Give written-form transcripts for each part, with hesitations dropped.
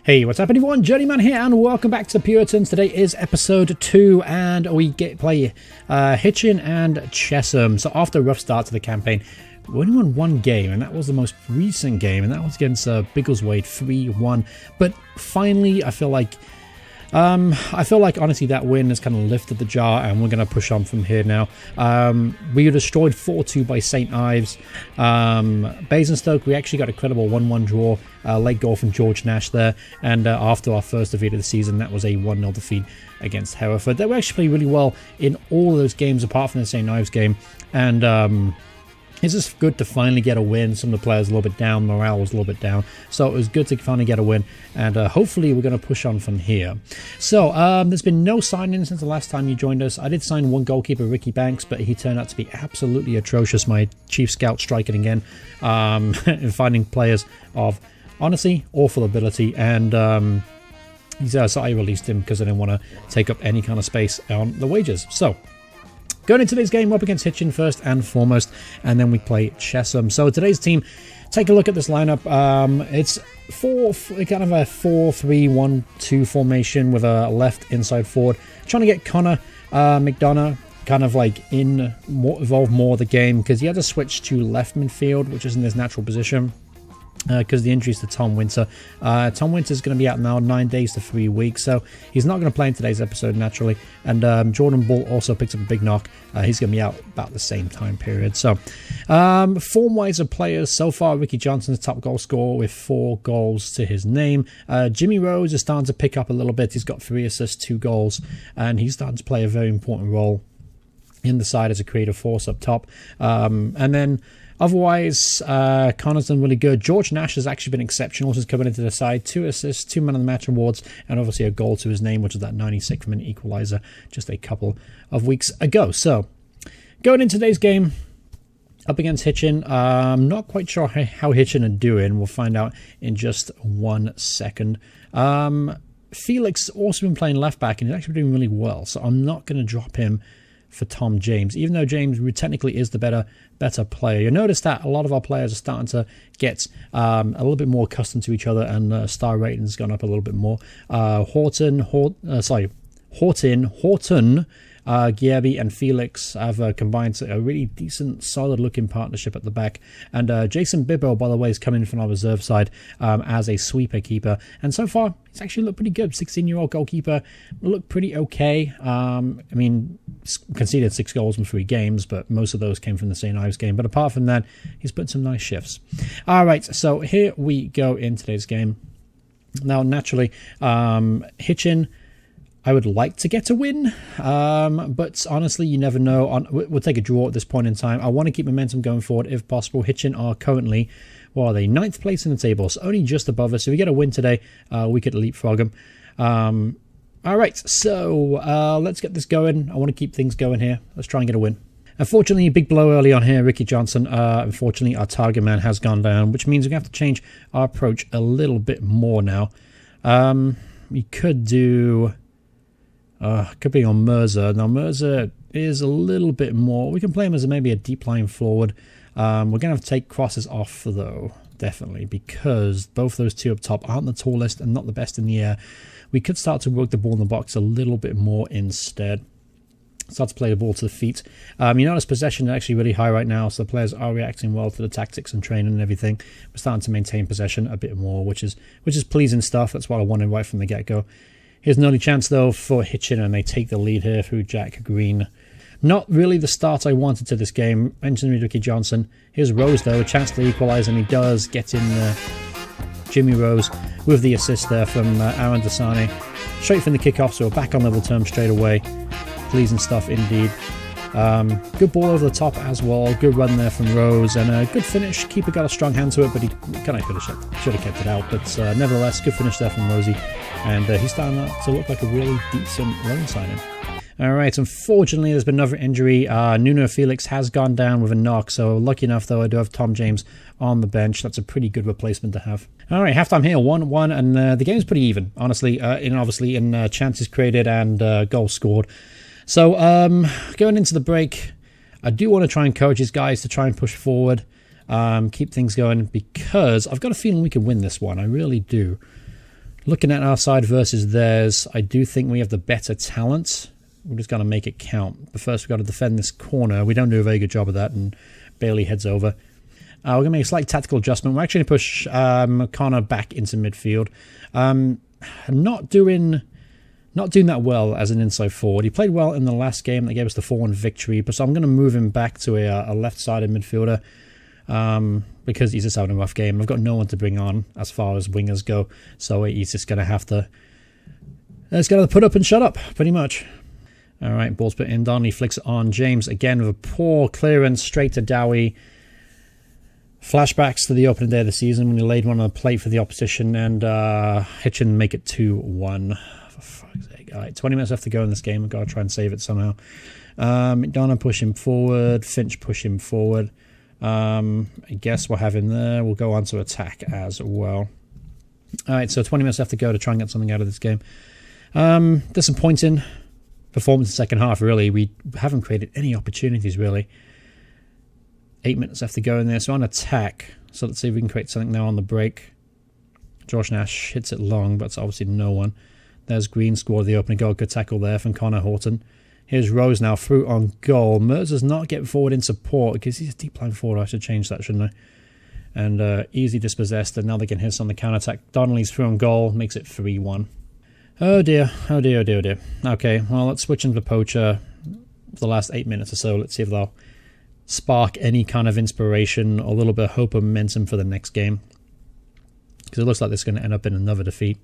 Hey, what's up everyone? Journeyman here and welcome back to Puritans. Today is episode 2 and we play Hitchin and Chesham. So after a rough start to the campaign, we only won one game and that was the most recent game and that was against Biggleswade 3-1. But finally I feel like honestly that win has kind of lifted the jar and we're going to push on from here now. We were destroyed 4-2 by St. Ives. Basingstoke, we actually got a credible 1-1 draw. Late goal from George Nash there. And after our first defeat of the season, that was a 1-0 defeat against Hereford. They were actually playing really well in all of those games apart from the St. Ives game. And it's just good to finally get a win. Some of the players a little bit down, morale was a little bit down, so it was good to finally get a win, and hopefully we're going to push on from here. So there's been no signing since the last time you joined us. I did sign one goalkeeper, Ricky Banks, but he turned out to be absolutely atrocious. My chief scout striking again, in finding players of honestly awful ability, and so I released him because I didn't want to take up any kind of space on the wages. So going into today's game, we're up against Hitchin first and foremost, and then we play Chesham. So today's team, take a look at this lineup. It's kind of a 4-3-1-2 formation with a left inside forward. Trying to get Connor McDonough kind of like involve more of the game because he had to switch to left midfield, which isn't his natural position. Because the injuries to Tom Winter. Tom Winter is going to be out now 9 days to 3 weeks, so he's not going to play in today's episode naturally. And Jordan Bull also picked up a big knock. He's going to be out about the same time period. So form-wise of players, so far Ricky Johnson's top goal scorer with 4 goals to his name. Jimmy Rose is starting to pick up a little bit. He's got 3 assists, 2 goals, and he's starting to play a very important role in the side as a creative force up top. And then otherwise, Connor's done really good. George Nash has actually been exceptional since coming into the side. 2 assists, 2 man of the match awards, and obviously a goal to his name, which is that 96th minute equaliser just a couple of weeks ago. So, going into today's game, up against Hitchin. I'm not quite sure how Hitchin are doing. We'll find out in just 1 second. Felix also been playing left back, and he's actually doing really well. So I'm not going to drop him for Tom James, even though James technically is the better player. You notice that a lot of our players are starting to get a little bit more accustomed to each other, and star rating's gone up a little bit more. Horton, Gierby and Felix have combined to a really decent, solid-looking partnership at the back. And Jason Bibbo, by the way, is coming from our reserve side as a sweeper keeper. And so far, he's actually looked pretty good. 16-year-old goalkeeper, looked pretty okay. I mean, conceded 6 goals in 3 games, but most of those came from the St. Ives game. But apart from that, he's put some nice shifts. All right, so here we go in today's game. Now, naturally, Hitchin, I would like to get a win, but honestly, you never know. We'll take a draw at this point in time. I want to keep momentum going forward if possible. Hitchin are currently, well, they 9th place in the table, so only just above us. If we get a win today, we could leapfrog them. All right, so let's get this going. I want to keep things going here. Let's try and get a win. Unfortunately, a big blow early on here, Ricky Johnson. Unfortunately, our target man has gone down, which means we have to change our approach a little bit more now. We could do... could be on Mirza. Now, Mirza is a little bit more... We can play him as maybe a deep line forward. We're going to have to take crosses off, though, definitely, because both those 2 up top aren't the tallest and not the best in the air. We could start to work the ball in the box a little bit more instead. Start to play the ball to the feet. You notice possession is actually really high right now, so the players are reacting well to the tactics and training and everything. We're starting to maintain possession a bit more, which is pleasing stuff. That's what I wanted right from the get-go. Here's an early chance, though, for Hitchin, and they take the lead here through Jack Green. Not really the start I wanted to this game. Mentioned Ricky Johnson. Here's Rose, though, a chance to equalise, and he does get in there. Jimmy Rose with the assist there from Aaron Dasani. Straight from the kickoff, so we're back on level terms straight away. Pleasing stuff indeed. Good ball over the top as well. Good run there from Rose, and a good finish. Keeper got a strong hand to it, but he kind of should have kept it out. But nevertheless, good finish there from Rosie, and he's starting to look like a really decent loan signing. All right, unfortunately, there's been another injury. Nuno Felix has gone down with a knock, so lucky enough, though, I do have Tom James on the bench. That's a pretty good replacement to have. All right, halftime here, 1-1, and the game's pretty even, honestly, in chances created and goals scored. So, going into the break, I do want to try and encourage these guys to try and push forward, keep things going, because I've got a feeling we can win this one. I really do. Looking at our side versus theirs, I do think we have the better talent. We're just going to make it count. But first, we've got to defend this corner. We don't do a very good job of that, and Bailey heads over. We're going to make a slight tactical adjustment. We're actually going to push Connor back into midfield. Not doing that well as an inside forward. He played well in the last game that gave us the 4-1 victory, but so I'm going to move him back to a left-sided midfielder because he's just having a rough game. I've got no one to bring on as far as wingers go, so he's just going to have to put up and shut up, pretty much. All right, ball's put in. Donnelly flicks it on. James again with a poor clearance straight to Dowie. Flashbacks to the opening day of the season when he laid one on the plate for the opposition, and Hitchin make it 2-1. For fuck's sake. All right, 20 minutes left to go in this game. We've got to try and save it somehow. McDonough push him forward. Finch push him forward. I guess we'll have him there. We'll go on to attack as well. All right, so 20 minutes left to go to try and get something out of this game. Disappointing performance in the second half, really. We haven't created any opportunities, really. 8 minutes left to go in there, so on attack. So let's see if we can create something now on the break. Josh Nash hits it long, but it's obviously no one. There's Green scored the opening goal. Good tackle there from Connor Horton. Here's Rose now through on goal. Merzer's not getting forward in support because he's a deep line forward. I should change that, shouldn't I? And easily dispossessed, and now they can hit us on the counter-attack. Donnelly's through on goal, makes it 3-1. Oh dear, oh dear, oh dear, oh dear. Okay, well, let's switch into Poacher for the last 8 minutes or so. Let's see if they'll spark any kind of inspiration or a little bit of hope and momentum for the next game. Because it looks like this is going to end up in another defeat.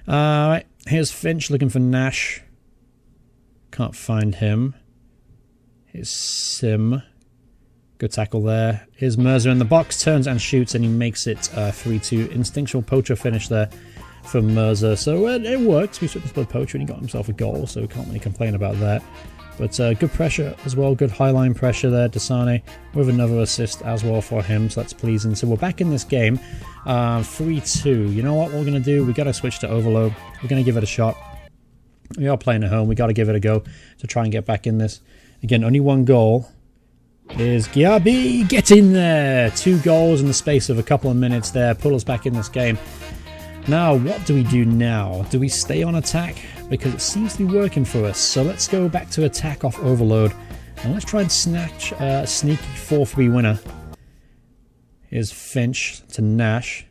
Alright, here's Finch looking for Nash. Can't find him. Here's Sim. Good tackle there. Here's Mercer in the box, turns and shoots, and he makes it 3-2. Instinctual Poacher finish there from Mercer. So it works. We switched to the Poacher and he got himself a goal, so we can't really complain about that. But good pressure as well, good high-line pressure there. Desane with another assist as well for him, so that's pleasing. So we're back in this game, 3-2. You know what we're going to do? We've got to switch to Overload. We're going to give it a shot. We are playing at home. we got to give it a go to try and get back in this. Again, only one goal. Is Giabi, get in there! 2 goals in the space of a couple of minutes there, pull us back in this game. Now, what do we do now? Do we stay on attack? Because it seems to be working for us. So let's go back to attack off Overload. And let's try and snatch a sneaky 4-3 winner. Here's Finch to Nash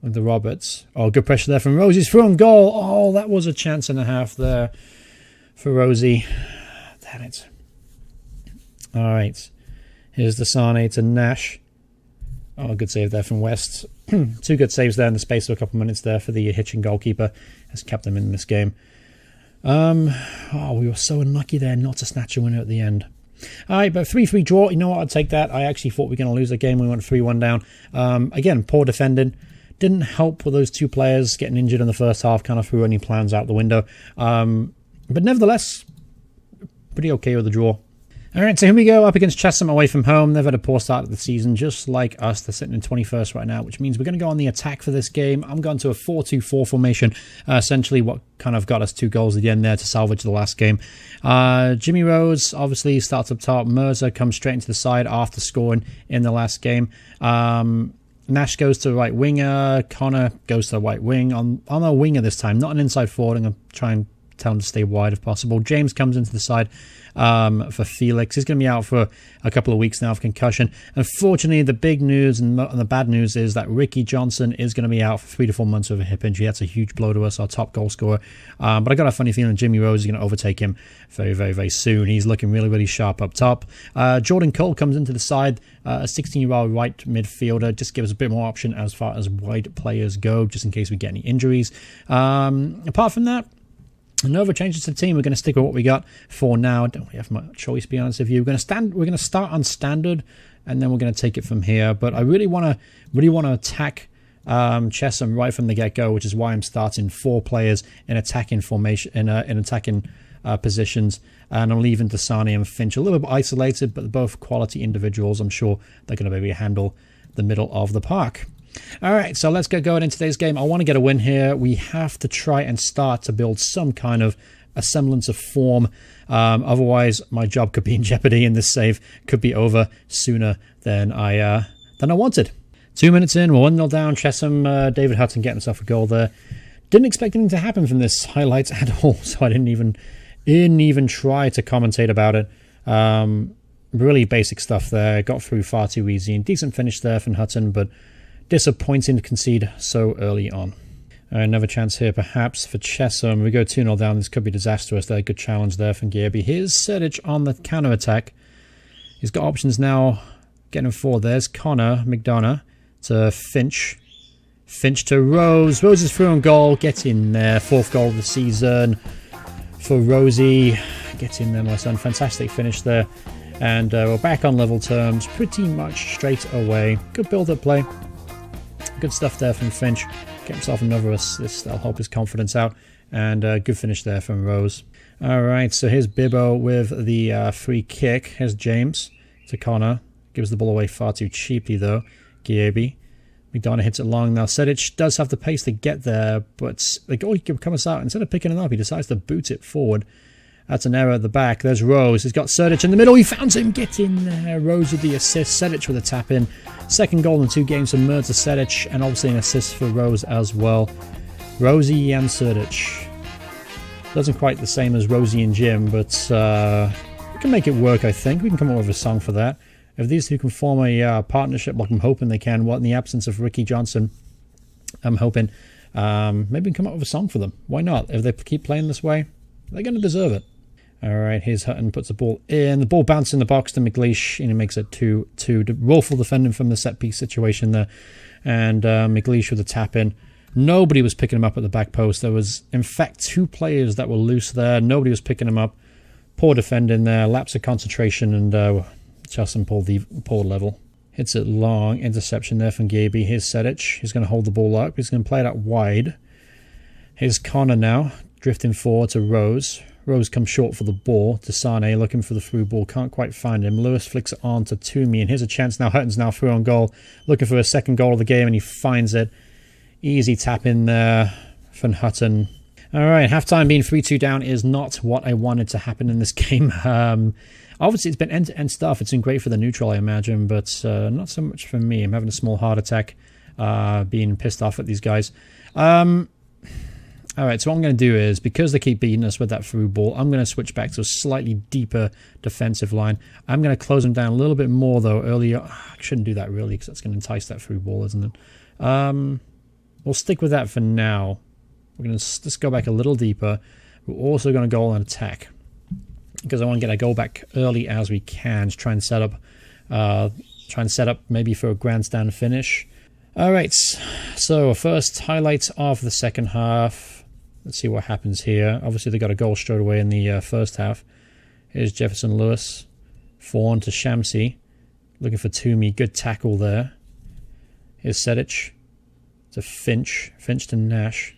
with the Roberts. Oh, good pressure there from Rosie. Through on goal. Oh, that was a chance and a half there for Rosie. Damn it. All right. Here's Desane to Nash. Oh, good save there from West. 2 good saves there in the space of a couple of minutes there for the Hitchin goalkeeper. Has kept them in this game. Oh, we were so unlucky there not to snatch a winner at the end. Alright, but 3-3 draw. You know what? I'd take that. I actually thought we were going to lose the game. We went 3-1 down. Again, poor defending. Didn't help with those 2 players getting injured in the first half. Kind of threw any plans out the window. But nevertheless, pretty okay with the draw. Alright, so here we go up against Chesham away from home. They've had a poor start of the season, just like us. They're sitting in 21st right now, which means we're going to go on the attack for this game. I'm going to a 4-2-4 formation, essentially what kind of got us 2 goals at the end there to salvage the last game. Jimmy Rose obviously starts up top. Mercer comes straight into the side after scoring in the last game. Nash goes to the right winger. Connor goes to the right wing. On a winger this time, not an inside forward. I'm going to try and tell him to stay wide if possible. James comes into the side for Felix. He's going to be out for a couple of weeks now of concussion. Unfortunately, the big news and the bad news is that Ricky Johnson is going to be out for 3 to 4 months with a hip injury. That's a huge blow to us, our top goal scorer. But I got a funny feeling Jimmy Rose is going to overtake him very, very, very soon. He's looking really, really sharp up top. Jordan Cole comes into the side, a 16-year-old right midfielder. Just gives us a bit more option as far as wide players go, just in case we get any injuries. Apart from that, no other changes to the team. We're going to stick with what we got for now. Don't really have much choice, to be honest with you. We're going to start on standard, and then we're going to take it from here. But I really want to attack Chesham right from the get-go, which is why I'm starting 4 players in attacking formation in attacking positions, and I'm leaving Desane and Finch a little bit isolated, but they're both quality individuals. I'm sure they're going to be able to handle the middle of the park. Alright, so let's get going in today's game. I want to get a win here. We have to try and start to build some kind of a semblance of form. Otherwise, my job could be in jeopardy, and this save could be over sooner than I wanted. 2 minutes in, we're 1-0 down. Chesham, David Hudson getting himself a goal there. Didn't expect anything to happen from this highlights at all, so I didn't even try to commentate about it. Really basic stuff there. Got through far too easy. And decent finish there from Hutton, but disappointing to concede so early on. Another chance here perhaps for Chesham. We go 2-0 down. This could be disastrous there. Good challenge there from Gearby. Here's Srdic on the counter-attack. He's got options now. Getting him forward. There's Connor McDonough to Finch. Finch to Rose. Rose is through on goal. Get in there. 4th goal of the season for Rosie. Get in there, my son. Fantastic finish there. And we're back on level terms pretty much straight away. Good build-up play. Good stuff there from Finch. Get himself another assist. That'll help his confidence out. And good finish there from Rose. Alright, so here's Bibbo with the free kick. Here's James to Connor. Gives the ball away far too cheaply though. Gearby. McDonough hits it long. Now Srdic does have the pace to get there, but the goalkeeper comes out. Instead of picking it up, he decides to boot it forward. That's an error at the back. There's Rose. He's got Srdic in the middle. He found him. Get in there. Rose with the assist. Srdic with a tap in. Second goal in 2 games from Mirza Srdic, and obviously an assist for Rose as well. Rosie and Srdic. Doesn't quite the same as Rosie and Jim, but we can make it work, I think. We can come up with a song for that. If these two can form a partnership like I'm hoping they can, in the absence of Ricky Johnson, I'm hoping maybe we can come up with a song for them. Why not? If they keep playing this way, they're going to deserve it. Alright, here's Hutton, puts the ball in. The ball bounces in the box to McLeish, and he makes it 2-2. Willful defending from the set-piece situation there. And McLeish with a tap-in. Nobody was picking him up at the back post. There was, in fact, 2 players that were loose there. Nobody was picking him up. Poor defending there. Lapse of concentration, and Chelsea pulled the poor level. Hits it long. Interception there from Gearby. Here's Srdic. He's going to hold the ball up. He's going to play it out wide. Here's Connor now, drifting forward to Rose. Rose comes short for the ball to Sane, looking for the through ball. Can't quite find him. Lewis flicks it on to Toomey, and here's a chance now. Hutton's now through on goal, looking for a second goal of the game, and he finds it. Easy tap in there from Hutton. Alright, halftime being 3-2 down is not what I wanted to happen in this game. Obviously, it's been end-to-end stuff. It's been great for the neutral, I imagine, but not so much for me. I'm having a small heart attack, being pissed off at these guys. Alright, so what I'm going to do is, because they keep beating us with that through ball, I'm going to switch back to a slightly deeper defensive line. I'm going to close them down a little bit more, though, earlier. I shouldn't do that, really, because that's going to entice that through ball, isn't it? We'll stick with that for now. We're going to just go back a little deeper. We're also going to go on attack, because I want to get a goal back early as we can to try and set up maybe for a grandstand finish. Alright, so first highlights of the second half. Let's see what happens here. Obviously, they got a goal straight away in the first half. Here's Jefferson Lewis. Fawn to Shamsi. Looking for Toomey. Good tackle there. Here's Srdic to Finch. Finch to Nash.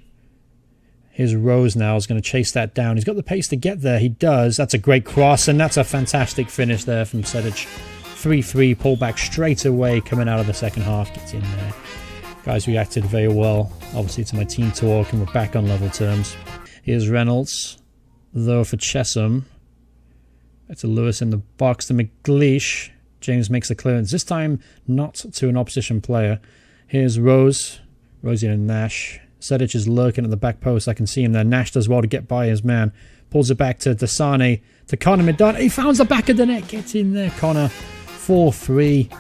Here's Rose now. Is going to chase that down. He's got the pace to get there. He does. That's a great cross, and that's a fantastic finish there from Srdic. 3-3. Pull back straight away coming out of the second half. Gets in there. Guys reacted very well, obviously, to my team talk, and we're back on level terms. Here's Reynolds, though, for Chesham. That's a Lewis in the box to McLeish. James makes the clearance, this time not to an opposition player. Here's Rose. Rosie and Nash. Srdic is lurking at the back post. I can see him there. Nash does well to get by his man. Pulls it back to Desane, to Connor McDonough. He finds the back of the net. Gets in there, Connor. 4-3.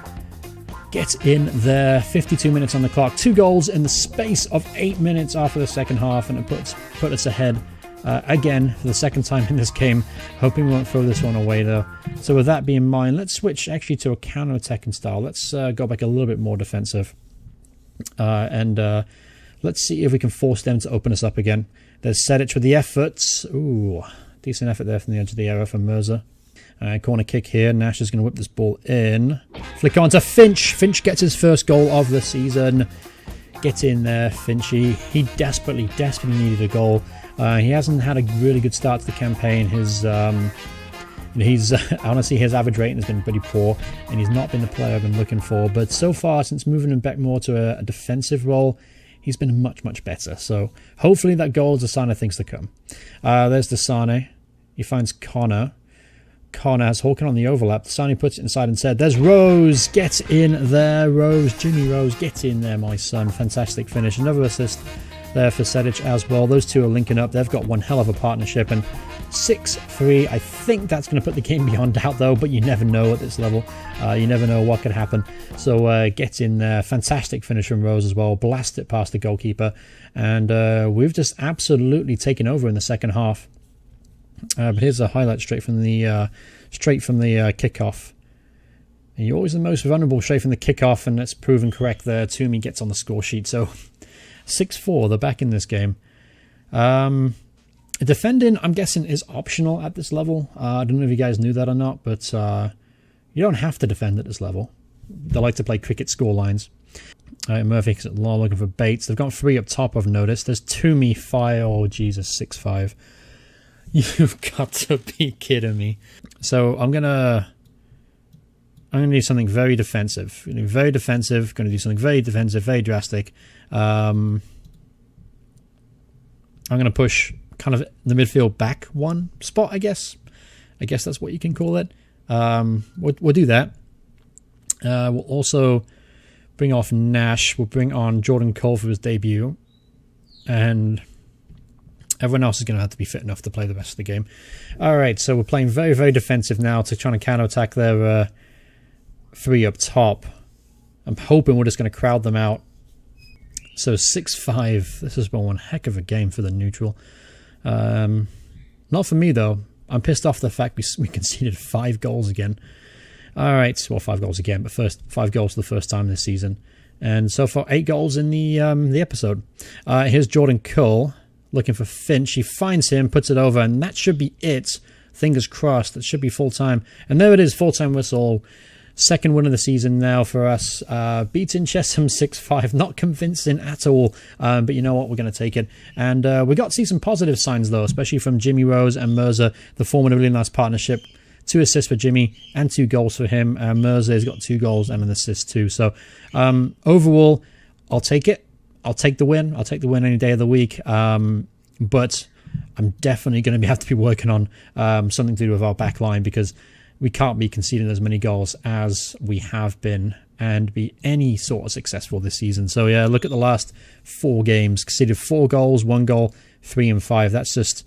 Gets in there. 52 minutes on the clock. 2 goals in the space of 8 minutes after the second half, and it put us ahead again for the second time in this game. Hoping we won't throw this one away, though. So with that being in mind, let's switch actually to a counter-attacking style. Let's go back a little bit more defensive. And let's see if we can force them to open us up again. There's Srdic with the efforts. Ooh, decent effort there from the edge of the area from Mirza. Corner kick here. Nash is going to whip this ball in. Flick on to Finch. Finch gets his first goal of the season. Get in there, Finchy. He desperately needed a goal. He hasn't had a really good start to the campaign. Honestly, his average rating has been pretty poor, and he's not been the player I've been looking for. But so far, since moving him back more to a defensive role, he's been much better. So hopefully that goal is a sign of things to come. There's Desane. He finds Connor. Connor has Hawken on the overlap. Desane puts it inside and said, there's Rose. Get in there, Rose. Jimmy Rose, get in there, my son. Fantastic finish. Another assist there for Sedic as well. Those two are linking up. They've got one hell of a partnership, and 6-3. I think that's going to put the game beyond doubt, though, but you never know at this level. You never know what could happen. So gets in there. Fantastic finish from Rose as well. Blast it past the goalkeeper. And we've just absolutely taken over in the second half. But here's a highlight straight from the kickoff. And you're always the most vulnerable straight from the kickoff, and that's proven correct there. Toomey gets on the score sheet. So 6-4, they're back in this game. Defending, I'm guessing, is optional at this level. I don't know if you guys knew that or not, but you don't have to defend at this level. They like to play cricket score lines. Murphy at law looking for Bates. They've got 3 up top, I've noticed. There's Toomey, 5. Oh, Jesus, 6-5. You've got to be kidding me. So I'm gonna do something very defensive. Very defensive. Going to do something very defensive, very drastic. I'm going to push kind of the midfield back one spot, I guess. I guess that's what you can call it. We'll do that. We'll also bring off Nash. We'll bring on Jordan Cole for his debut. And everyone else is going to have to be fit enough to play the rest of the game. All right, so we're playing very, very defensive now to try and counter-attack their 3 up top. I'm hoping we're just going to crowd them out. So 6-5. This has been one heck of a game for the neutral. Not for me, though. I'm pissed off the fact we conceded 5 goals again. All right, well, 5 goals again, but first 5 goals for the first time this season. And so far, 8 goals in the episode. Here's Jordan Cole looking for Finch. He finds him, puts it over, and that should be it. Fingers crossed. That should be full-time. And there it is, full-time whistle. Second win of the season now for us. Beating Chesham 6-5. Not convincing at all. But you know what? We're going to take it. And we got to see some positive signs, though, especially from Jimmy Rose and Mirza. The form of a really nice partnership. 2 assists for Jimmy and 2 goals for him. Mirza has got 2 goals and an assist too. So overall, I'll take it. I'll take the win. I'll take the win any day of the week. But I'm definitely going to have to be working on something to do with our back line, because we can't be conceding as many goals as we have been and be any sort of successful this season. So yeah, look at the last 4 games. Conceded 4 goals, 1 goal, 3 and 5. That's just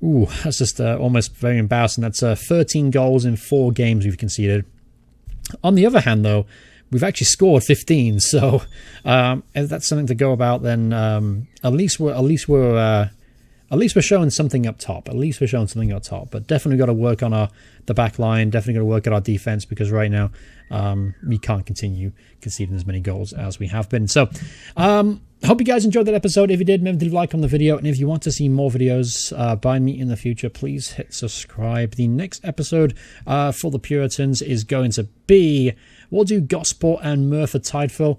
almost very embarrassing. That's 13 goals in 4 games we've conceded. On the other hand, though, we've actually scored 15. So if that's something to go about, then at least we're showing something up top. But definitely got to work on the back line. Definitely got to work at our defense, because right now we can't continue conceding as many goals as we have been. So hope you guys enjoyed that episode. If you did, remember to leave a like on the video. And if you want to see more videos by me in the future, please hit subscribe. The next episode for the Puritans is going to be, we'll do Gosport and Merthyr Tydfil.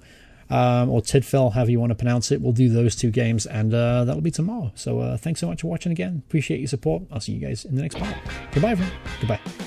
Or Tidfil, however you want to pronounce it. We'll do those 2 games, and that'll be tomorrow. So thanks so much for watching again. Appreciate your support. I'll see you guys in the next part. Goodbye, everyone. Goodbye.